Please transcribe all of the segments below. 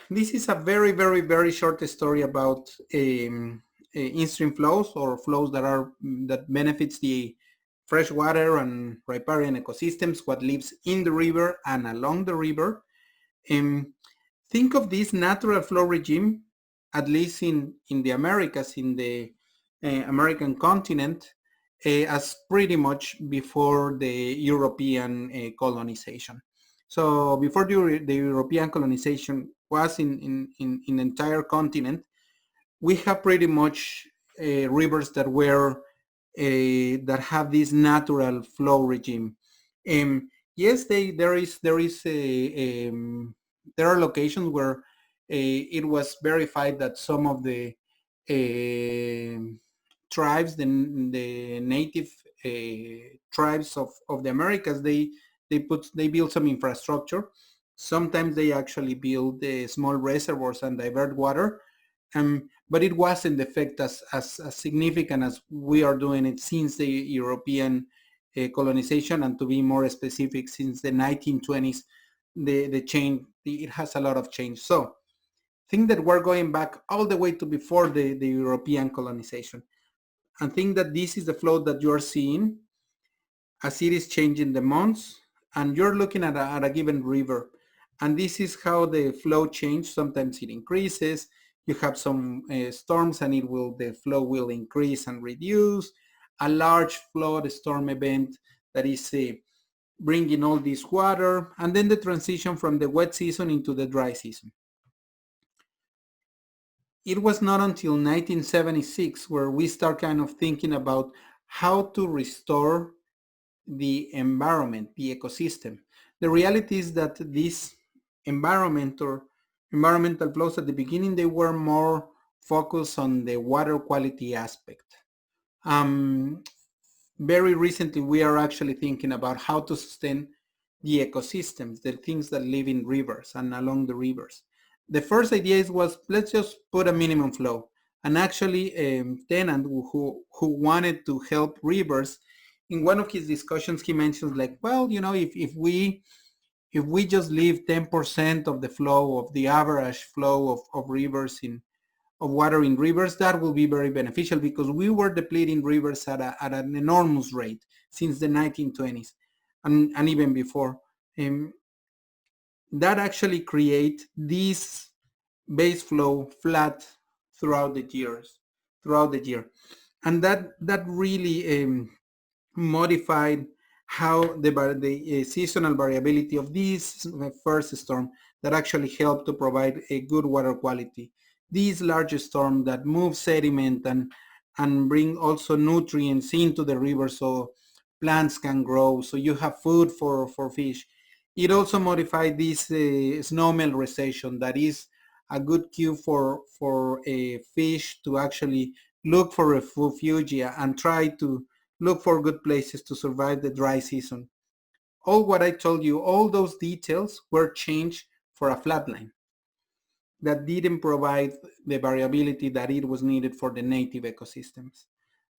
this is a very, very, very short story about in-stream flows or flows that benefits the freshwater and riparian ecosystems, what lives in the river and along the river. Um, think of this natural flow regime, at least in the Americas, in the American continent, as pretty much before the European colonization. So before the European colonization was in the entire continent, we have pretty much rivers that were that have this natural flow regime. Yes, there is there are locations where it was verified that some of the tribes, the native tribes of the Americas, they build some infrastructure. Sometimes they actually build small reservoirs and divert water, but it wasn't the effect as significant as we are doing it since the European colonization, and to be more specific, since the 1920s, the change, it has a lot of change. So think that we're going back all the way to before the European colonization, and think that this is the flow that you're seeing as it is changing the months, and you're looking at a given river, and this is how the flow changes. Sometimes it increases, you have some storms, and the flow will increase and reduce. A large flood storm event that is bringing all this water, and then the transition from the wet season into the dry season. It was not until 1976 where we start kind of thinking about how to restore the environment, the ecosystem. The reality is that this environment or environmental flows, at the beginning, they were more focused on the water quality aspect. Um, Very recently, we are actually thinking about how to sustain the ecosystems, the things that live in rivers and along the rivers. The first idea was, let's just put a minimum flow. And actually, Tennant, who wanted to help rivers, in one of his discussions, he mentions like, well, if we just leave 10% of the flow of the average flow of rivers of water in rivers, that will be very beneficial, because we were depleting rivers at an enormous rate since the 1920s and even before. Um, that actually create this base flow flat throughout the year, and that really modified how the seasonal variability of this first storm that actually helped to provide a good water quality. These large storms that move sediment and bring also nutrients into the river, so plants can grow, so you have food for fish. It also modified this snowmelt recession that is a good cue for a fish to actually look for refuge and try to look for good places to survive the dry season. All what I told you, all those details were changed for a flat line that didn't provide the variability that it was needed for the native ecosystems.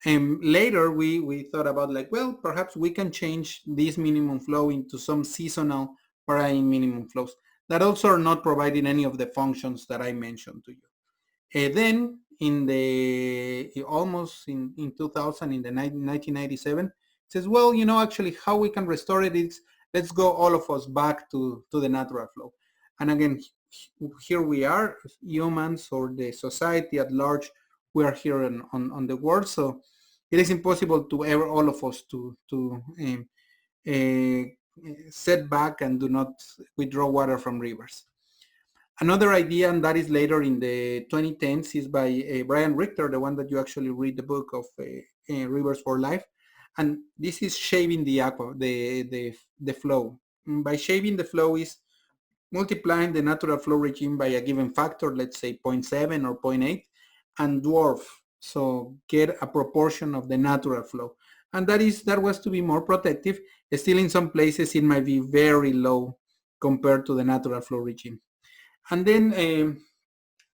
And later we thought about like, well, perhaps we can change this minimum flow into some seasonal varying minimum flows that also are not providing any of the functions that I mentioned to you. Then in the almost in 2000, in the 1997, it says, well, actually how we can restore it is, let's go all of us back to the natural flow. And again, here we are, humans or the society at large, we are here on the world, so it is impossible to ever all of us to set back and do not withdraw water from rivers. Another idea, and that is later in the 2010s, is by Brian Richter, the one that you actually read the book of Rivers for Life. And this is shaving the aqua, the flow. By shaving the flow is multiplying the natural flow regime by a given factor, let's say 0.7 or 0.8, and dwarf, so get a proportion of the natural flow. And that was to be more protective. Still, in some places, it might be very low compared to the natural flow regime. And then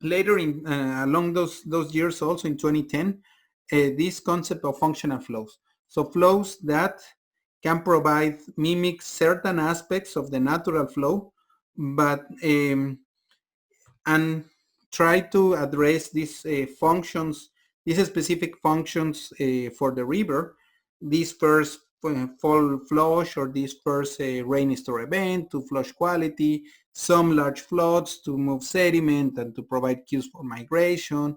later in along those years, also in 2010, this concept of functional flows. So flows that can mimic certain aspects of the natural flow, but and try to address these functions, these specific functions for the river, this first fall flush or this first rainy store event to flush quality, some large floods to move sediment and to provide cues for migration,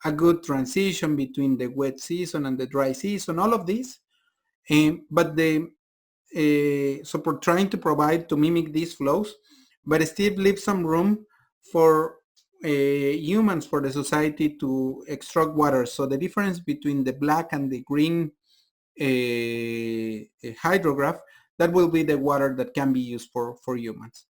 a good transition between the wet season and the dry season, all of this. But the so for trying to provide to mimic these flows, but still leave some room for humans, for the society to extract water. So the difference between the black and the green hydrograph, that will be the water that can be used for humans.